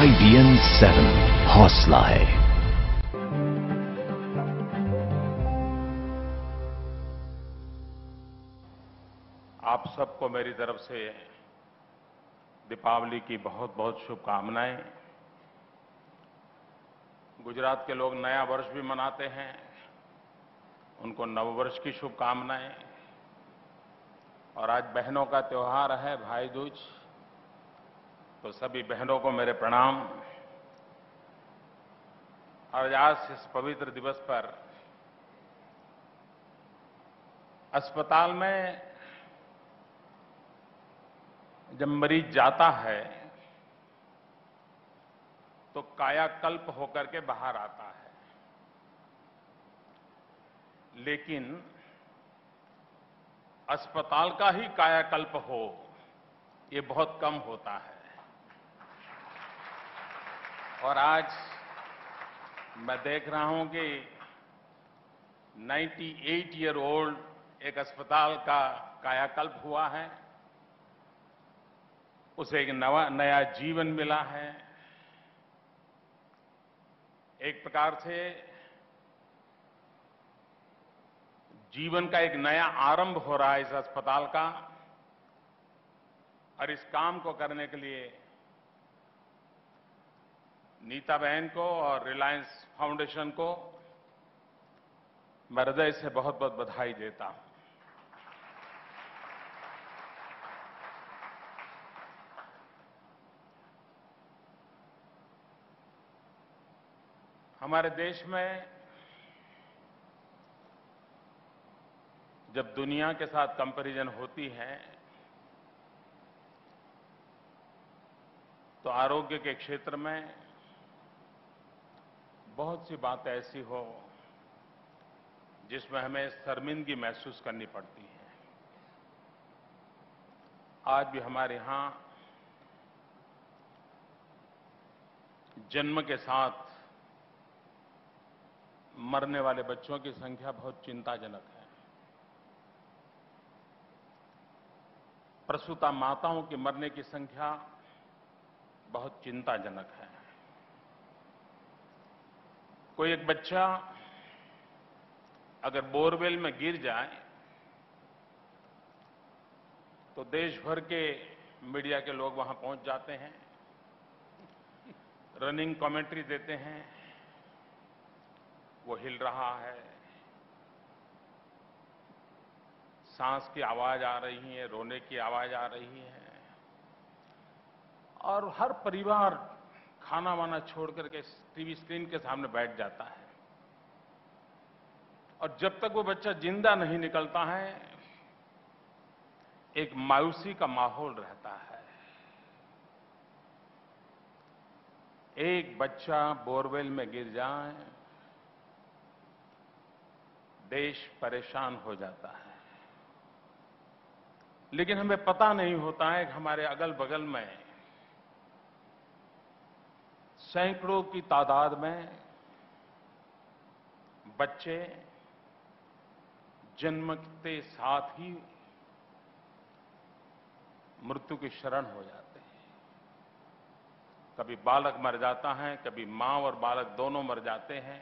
IBN7 हौसला है। आप सबको मेरी तरफ से दीपावली की बहुत बहुत शुभकामनाएं। गुजरात के लोग नया वर्ष भी मनाते हैं, उनको नववर्ष की शुभकामनाएं। और आज बहनों का त्योहार है, भाई दूज, तो सभी बहनों को मेरे प्रणाम। और आज इस पवित्र दिवस पर अस्पताल में जब मरीज जाता है तो कायाकल्प होकर के बाहर आता है, लेकिन अस्पताल का ही कायाकल्प हो ये बहुत कम होता है। और आज मैं देख रहा हूं कि 98 ईयर ओल्ड एक अस्पताल का कायाकल्प हुआ है, उसे एक नया जीवन मिला है। एक प्रकार से जीवन का एक नया आरंभ हो रहा है इस अस्पताल का। और इस काम को करने के लिए नीता बहन को और रिलायंस फाउंडेशन को मैं हृदय से बहुत बहुत बधाई देता हूं। हमारे देश में जब दुनिया के साथ कंपैरिजन होती है तो आरोग्य के क्षेत्र में बहुत सी बातें ऐसी हो जिसमें हमें शर्मिंदगी महसूस करनी पड़ती है। आज भी हमारे यहां जन्म के साथ मरने वाले बच्चों की संख्या बहुत चिंताजनक है। प्रसूता माताओं की मरने की संख्या बहुत चिंताजनक है। कोई एक बच्चा अगर बोरवेल में गिर जाए तो देश भर के मीडिया के लोग वहां पहुंच जाते हैं, रनिंग कमेंट्री देते हैं, वो हिल रहा है, सांस की आवाज आ रही है, रोने की आवाज आ रही है, और हर परिवार खाना वाना छोड़ करके टीवी स्क्रीन के सामने बैठ जाता है। और जब तक वो बच्चा जिंदा नहीं निकलता है एक मायूसी का माहौल रहता है। एक बच्चा बोरवेल में गिर जाए देश परेशान हो जाता है। लेकिन हमें पता नहीं होता है कि हमारे अगल बगल में सैकड़ों की तादाद में बच्चे जन्मते साथ ही मृत्यु की शरण हो जाते हैं। कभी बालक मर जाता है, कभी मां और बालक दोनों मर जाते हैं।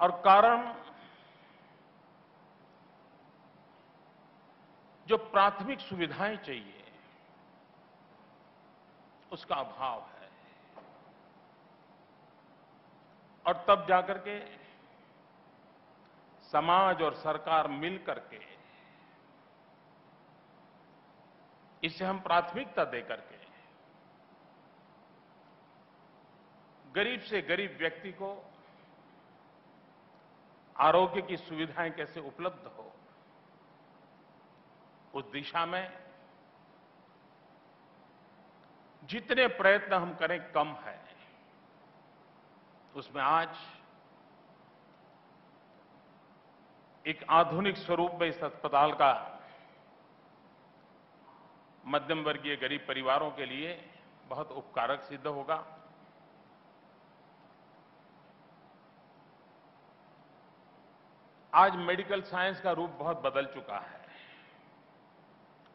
और कारण जो प्राथमिक सुविधाएं चाहिए उसका अभाव है। और तब जाकर के समाज और सरकार मिल करके इसे हम प्राथमिकता देकर के गरीब से गरीब व्यक्ति को आरोग्य की सुविधाएं कैसे उपलब्ध हो, उस दिशा में जितने प्रयत्न हम करें कम है। उसमें आज एक आधुनिक स्वरूप में इस अस्पताल का मध्यम वर्गीय गरीब परिवारों के लिए बहुत उपकारक सिद्ध होगा। आज मेडिकल साइंस का रूप बहुत बदल चुका है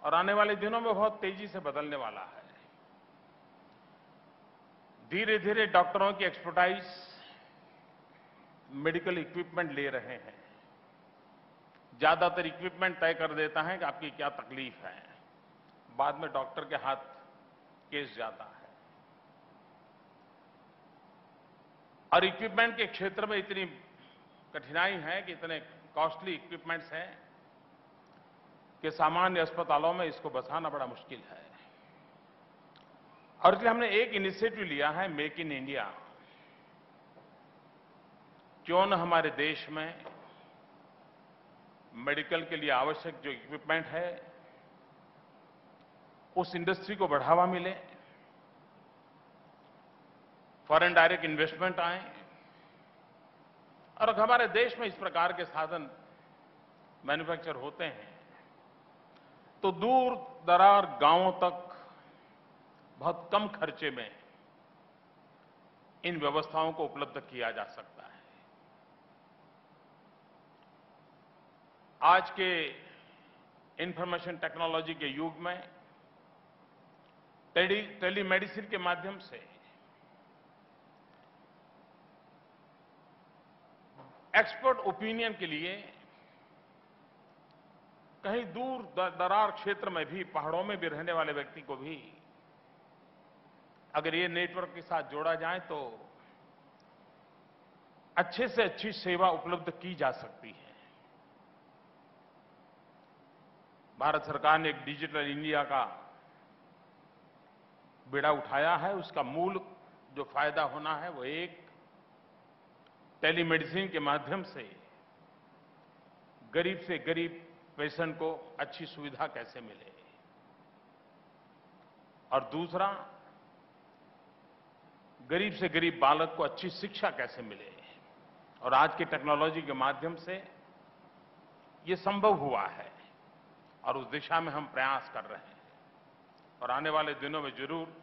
और आने वाले दिनों में बहुत तेजी से बदलने वाला है। धीरे धीरे डॉक्टरों की एक्सपर्टाइज मेडिकल इक्विपमेंट ले रहे हैं। ज्यादातर इक्विपमेंट तय कर देता है कि आपकी क्या तकलीफ है, बाद में डॉक्टर के हाथ केस जाता है। और इक्विपमेंट के क्षेत्र में इतनी कठिनाई है कि इतने कॉस्टली इक्विपमेंट्स हैं कि सामान्य अस्पतालों में इसको बसाना बड़ा मुश्किल है। और इसलिए हमने एक इनिशिएटिव लिया है, मेक इन इंडिया। क्यों न हमारे देश में मेडिकल के लिए आवश्यक जो इक्विपमेंट है उस इंडस्ट्री को बढ़ावा मिले, फॉरेन डायरेक्ट इन्वेस्टमेंट आए, और अगर हमारे देश में इस प्रकार के साधन मैन्युफैक्चर होते हैं तो दूर दरार गांवों तक बहुत कम खर्चे में इन व्यवस्थाओं को उपलब्ध किया जा सकता है। आज के इंफॉर्मेशन टेक्नोलॉजी के युग में टेलीमेडिसिन के माध्यम से एक्सपर्ट ओपिनियन के लिए कहीं दूर दरार क्षेत्र में भी, पहाड़ों में भी रहने वाले व्यक्ति को भी अगर ये नेटवर्क के साथ जोड़ा जाए तो अच्छे से अच्छी सेवा उपलब्ध की जा सकती है। भारत सरकार ने एक डिजिटल इंडिया का बेड़ा उठाया है। उसका मूल जो फायदा होना है वो एक, टेलीमेडिसिन के माध्यम से गरीब से गरीब पेशेंट को अच्छी सुविधा कैसे मिले, और दूसरा, गरीब से गरीब बालक को अच्छी शिक्षा कैसे मिले। और आज की टेक्नोलॉजी के माध्यम से ये संभव हुआ है और उस दिशा में हम प्रयास कर रहे हैं और आने वाले दिनों में जरूर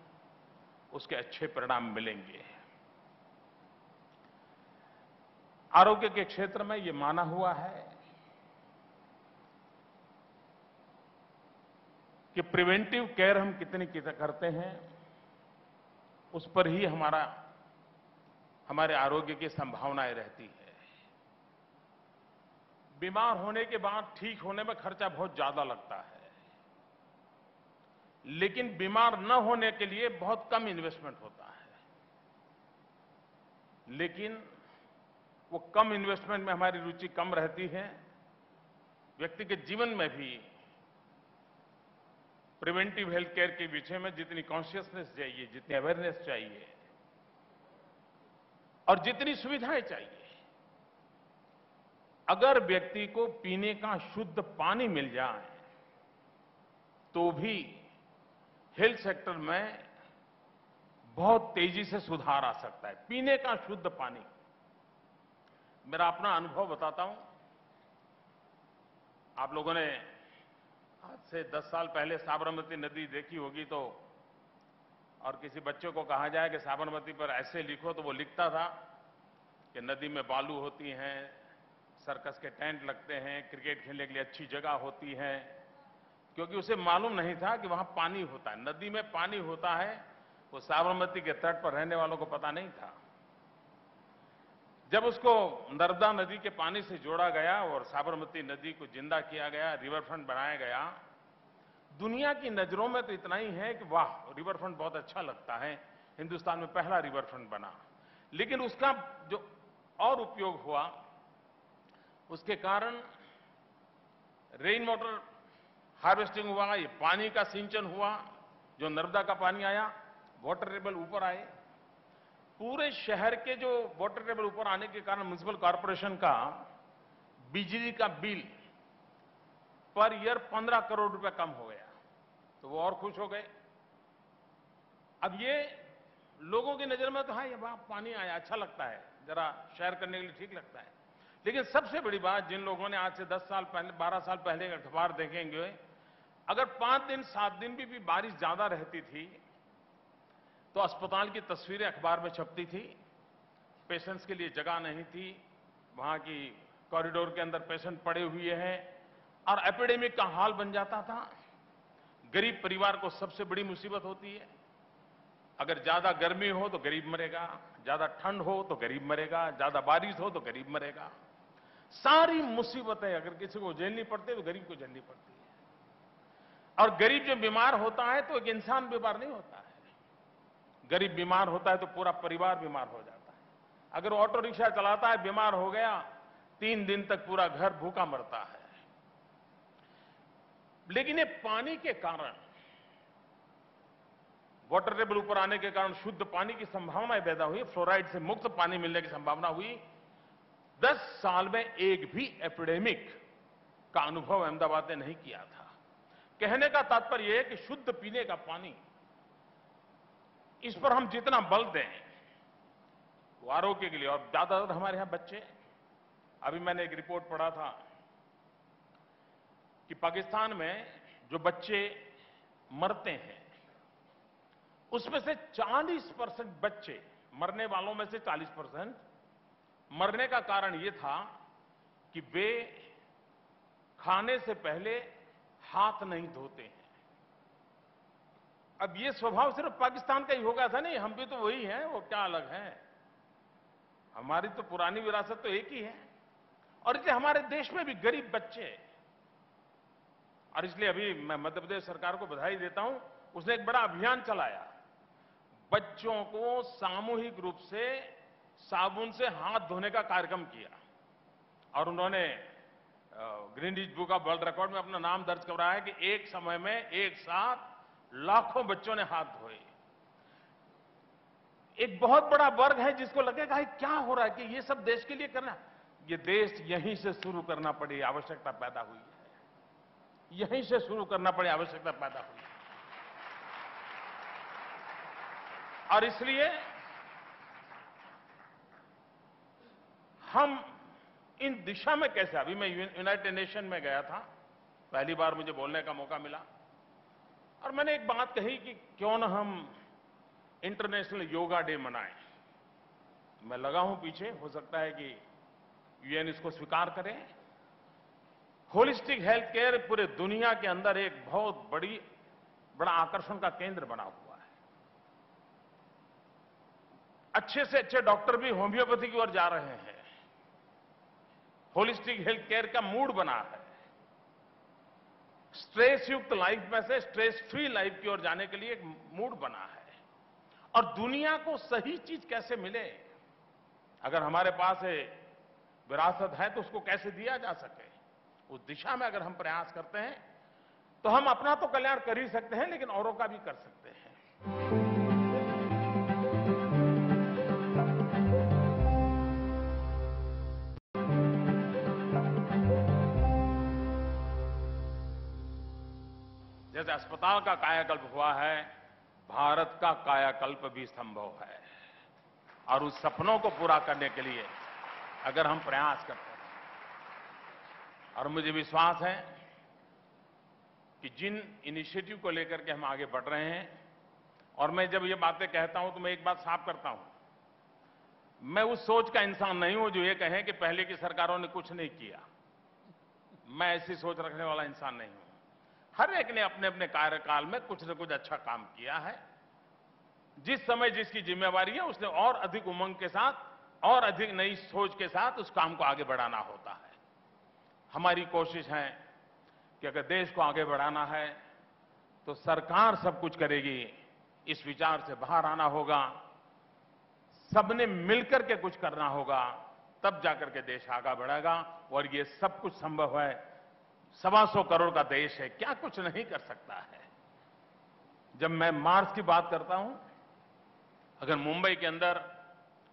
उसके अच्छे परिणाम मिलेंगे। आरोग्य के क्षेत्र में ये माना हुआ है कि प्रिवेंटिव केयर हम कितनी करते हैं उस पर ही हमारे आरोग्य की संभावनाएं रहती है। बीमार होने के बाद ठीक होने में खर्चा बहुत ज्यादा लगता है, लेकिन बीमार न होने के लिए बहुत कम इन्वेस्टमेंट होता है। लेकिन वो कम इन्वेस्टमेंट में हमारी रुचि कम रहती है। व्यक्ति के जीवन में भी प्रिवेंटिव हेल्थ केयर के विषय में जितनी कॉन्शियसनेस चाहिए, जितनी अवेयरनेस चाहिए और जितनी सुविधाएं चाहिए, अगर व्यक्ति को पीने का शुद्ध पानी मिल जाए तो भी हेल्थ सेक्टर में बहुत तेजी से सुधार आ सकता है। पीने का शुद्ध पानी, मेरा अपना अनुभव बताता हूं। आप लोगों ने आज से 10 साल पहले साबरमती नदी देखी होगी तो, और किसी बच्चे को कहा जाए कि साबरमती पर ऐसे लिखो तो वो लिखता था कि नदी में बालू होती हैं, सर्कस के टेंट लगते हैं, क्रिकेट खेलने के लिए अच्छी जगह होती है, क्योंकि उसे मालूम नहीं था कि वहां पानी होता है, नदी में पानी होता है। वो साबरमती के तट पर रहने वालों को पता नहीं था। जब उसको नर्मदा नदी के पानी से जोड़ा गया और साबरमती नदी को जिंदा किया गया, रिवरफ्रंट बनाया गया, दुनिया की नजरों में तो इतना ही है कि वाह, रिवरफ्रंट बहुत अच्छा लगता है, हिंदुस्तान में पहला रिवरफ्रंट बना। लेकिन उसका जो और उपयोग हुआ, उसके कारण रेन वाटर हार्वेस्टिंग हुआ, ये पानी का सिंचन हुआ, जो नर्मदा का पानी आया, वाटर टेबल ऊपर आए। पूरे शहर के जो वाटर टेबल ऊपर आने के कारण म्युनिसिपल कॉर्पोरेशन का बिजली का बिल पर ईयर 15 करोड़ रुपए कम हो गया, तो वो और खुश हो गए। अब ये लोगों की नजर में तो हाँ, ये वहां पानी आया, अच्छा लगता है, जरा शेयर करने के लिए ठीक लगता है। लेकिन सबसे बड़ी बात, जिन लोगों ने आज से 10 साल पहले, 12 साल पहले अखबार देखेंगे, अगर 5 दिन 7 दिन भी बारिश ज्यादा रहती थी तो अस्पताल की तस्वीरें अखबार में छपती थी। पेशेंट्स के लिए जगह नहीं थी, वहां की कॉरिडोर के अंदर पेशेंट पड़े हुए हैं, और एपिडेमिक का हाल बन जाता था। गरीब परिवार को सबसे बड़ी मुसीबत होती है। अगर ज्यादा गर्मी हो तो गरीब मरेगा, ज्यादा ठंड हो तो गरीब मरेगा, ज्यादा बारिश हो तो गरीब मरेगा। सारी मुसीबतें अगर किसी को झेलनी पड़ती है तो गरीब को झेलनी पड़ती है। और गरीब जो बीमार होता है तो एक इंसान बीमार नहीं होता है, गरीब बीमार होता है तो पूरा परिवार बीमार हो जाता है। अगर ऑटो रिक्शा चलाता है, बीमार हो गया, 3 दिन तक पूरा घर भूखा मरता है। लेकिन ये पानी के कारण, वाटर टेबल ऊपर आने के कारण शुद्ध पानी की संभावना पैदा हुई, फ्लोराइड से मुक्त पानी मिलने की संभावना हुई। 10 साल में एक भी एपिडेमिक का अनुभव अहमदाबाद ने नहीं किया था। कहने का तात्पर्य यह है कि शुद्ध पीने का पानी, इस पर हम जितना बल दें वो आरोग्य के लिए। और ज्यादातर हमारे यहां बच्चे, अभी मैंने एक रिपोर्ट पढ़ा था कि पाकिस्तान में जो बच्चे मरते हैं उसमें से 40% बच्चे, मरने वालों में से 40% मरने का कारण यह था कि वे खाने से पहले हाथ नहीं धोते हैं। अब ये स्वभाव सिर्फ पाकिस्तान का ही हो गया था नहीं, हम भी तो वही हैं, वो क्या अलग हैं। हमारी तो पुरानी विरासत तो एक ही है। और इसलिए हमारे देश में भी गरीब बच्चे, और इसलिए अभी मैं मध्य प्रदेश सरकार को बधाई देता हूं, उसने एक बड़ा अभियान चलाया, बच्चों को सामूहिक रूप से साबुन से हाथ धोने का कार्यक्रम किया। और उन्होंने Guinness book of world record में अपना नाम दर्ज कराया है कि एक समय में एक साथ लाखों बच्चों ने हाथ धोए। एक बहुत बड़ा वर्ग है जिसको लगेगा क्या हो रहा है कि ये सब देश के लिए करना। ये देश यहीं से शुरू करना पड़ी आवश्यकता पैदा हुई है, यहीं से शुरू करना पड़ी आवश्यकता पैदा हुई है। और इसलिए हम इन दिशा में कैसे, अभी मैं यूनाइटेड नेशन में गया था, पहली बार मुझे बोलने का मौका मिला, और मैंने एक बात कही कि क्यों ना हम इंटरनेशनल योगा डे मनाएं। मैं लगा हूं पीछे, हो सकता है कि यूएन इसको स्वीकार करे। होलिस्टिक हेल्थ केयर पूरे दुनिया के अंदर एक बहुत बड़ा आकर्षण का केंद्र बना हुआ है। अच्छे से अच्छे डॉक्टर भी होम्योपैथी की ओर जा रहे हैं। होलिस्टिक हेल्थ केयर का मूड बना है। स्ट्रेस युक्त लाइफ में से स्ट्रेस फ्री लाइफ की ओर जाने के लिए एक मूड बना है। और दुनिया को सही चीज कैसे मिले, अगर हमारे पास विरासत है तो उसको कैसे दिया जा सके, उस दिशा में अगर हम प्रयास करते हैं तो हम अपना तो कल्याण कर ही सकते हैं, लेकिन औरों का भी कर सकते हैं। जैसे अस्पताल का कायाकल्प हुआ है, भारत का कायाकल्प भी संभव है। और उस सपनों को पूरा करने के लिए अगर हम प्रयास करते हैं, और मुझे विश्वास है कि जिन इनिशिएटिव को लेकर के हम आगे बढ़ रहे हैं, और मैं जब ये बातें कहता हूं तो मैं एक बात साफ करता हूं, मैं उस सोच का इंसान नहीं हूं जो ये कहे कि पहले की सरकारों ने कुछ नहीं किया। मैं ऐसी सोच रखने वाला इंसान नहीं हूं। हर एक ने अपने अपने कार्यकाल में कुछ न कुछ अच्छा काम किया है। जिस समय जिसकी जिम्मेवारी है उसने और अधिक उमंग के साथ और अधिक नई सोच के साथ उस काम को आगे बढ़ाना होता है। हमारी कोशिश है कि अगर देश को आगे बढ़ाना है तो सरकार सब कुछ करेगी, इस विचार से बाहर आना होगा, सबने मिलकर के कुछ करना होगा, तब जाकर के देश आगे बढ़ेगा। और ये सब कुछ संभव है। 125 करोड़ का देश है, क्या कुछ नहीं कर सकता है। जब मैं मार्स की बात करता हूं, अगर मुंबई के अंदर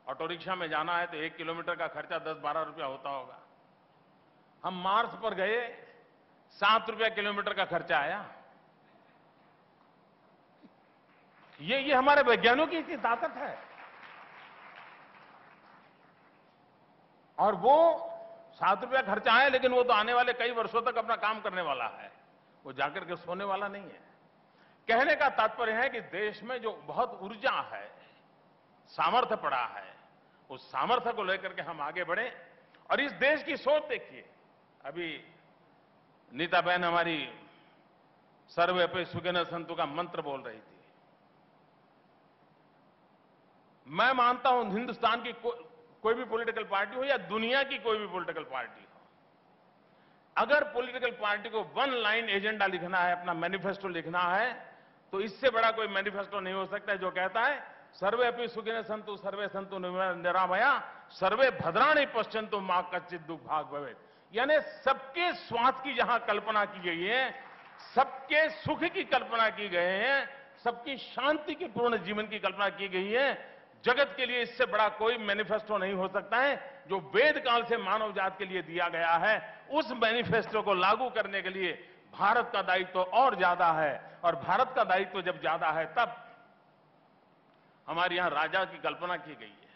ऑटो रिक्शा में जाना है तो 1 किलोमीटर का खर्चा 10-12 रुपया होता होगा। हम मार्स पर गए, 7 रुपया किलोमीटर का खर्चा आया। ये हमारे वैज्ञानिकों की ताकत है। और वो 7 रुपया खर्चा आया, लेकिन वो तो आने वाले कई वर्षों तक अपना काम करने वाला है, वो जाकर के सोने वाला नहीं है। कहने का तात्पर्य है कि देश में जो बहुत ऊर्जा है, सामर्थ्य पड़ा है, उस सामर्थ्य को लेकर के हम आगे बढ़े। और इस देश की सोच देखिए, अभी नीता बहन हमारी सर्वे पे सुखिनः सन्तु का मंत्र बोल रही थी। मैं मानता हूं हिंदुस्तान की कोई भी पॉलिटिकल पार्टी हो या दुनिया की कोई भी पॉलिटिकल पार्टी हो, अगर पॉलिटिकल पार्टी को वन लाइन एजेंडा लिखना है, अपना मैनिफेस्टो लिखना है, तो इससे बड़ा कोई मैनिफेस्टो नहीं हो सकता है जो कहता है सर्वे अपि सुखिनः सन्तु सर्वे सन्तु निरामया सर्वे भद्राणि पश्यन्तु मा कश्चित् दुर्भाग् भवेत्। यानी सबके स्वास्थ्य की जहां कल्पना की गई है, सबके सुख की कल्पना की गई है, सबकी शांति की पूर्ण जीवन की कल्पना की गई है, जगत के लिए इससे बड़ा कोई मैनिफेस्टो नहीं हो सकता है जो वेद काल से मानव जात के लिए दिया गया है। उस मैनिफेस्टो को लागू करने के लिए भारत का दायित्व और ज्यादा है, और भारत का दायित्व जब ज्यादा है तब हमारे यहां राजा की कल्पना की गई है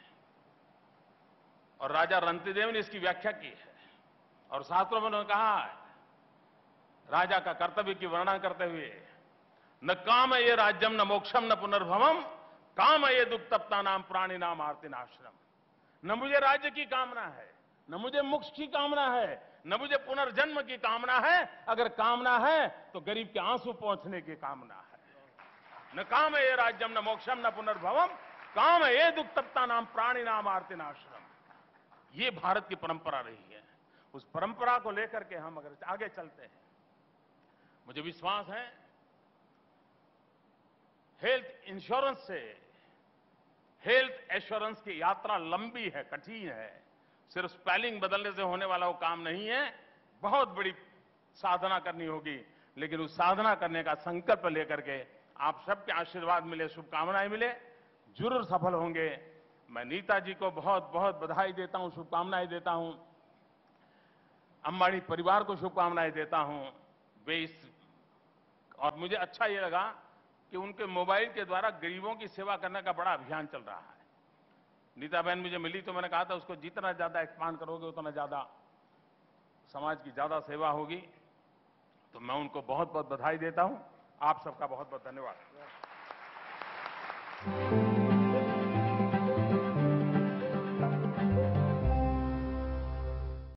और राजा रंतिदेव ने इसकी व्याख्या की है, और शास्त्रों में उन्होंने कहा है राजा का कर्तव्य की वर्णना करते हुए, न काम ये राज्यम न मोक्षम न पुनर्भवम काम ये दुक्तप्ता नाम प्राणी नाम आर्तिनाश्रम। न मुझे राज्य की कामना है, न मुझे मोक्ष की कामना है, न मुझे पुनर्जन्म की कामना है। अगर कामना है तो गरीब के आंसू पहुंचने की कामना है। न काम ये राज्यम न मोक्षम न पुनर्भवम काम ये दुक्तप्ता नाम प्राणी नाम आर्तिनाश्रम। ये भारत की परंपरा रही है। उस परंपरा को लेकर के हम अगर आगे चलते हैं, मुझे विश्वास है हेल्थ इंश्योरेंस से हेल्थ एश्योरेंस की यात्रा लंबी है, कठिन है। सिर्फ स्पेलिंग बदलने से होने वाला वो काम नहीं है, बहुत बड़ी साधना करनी होगी। लेकिन उस साधना करने का संकल्प लेकर के आप सबके आशीर्वाद मिले, शुभकामनाएं मिले, जरूर सफल होंगे। मैं नीता जी को बहुत बहुत बधाई देता हूं, शुभकामनाएं देता हूं। अंबानी परिवार को शुभकामनाएं देता हूं। वे और मुझे अच्छा ये लगा कि उनके मोबाइल के द्वारा गरीबों की सेवा करने का बड़ा अभियान चल रहा है। नीता बहन मुझे मिली तो मैंने कहा था उसको जितना ज्यादा एक्सपांड करोगे उतना ज्यादा समाज की ज्यादा सेवा होगी। तो मैं उनको बहुत बहुत बधाई देता हूं। आप सबका बहुत बहुत धन्यवाद।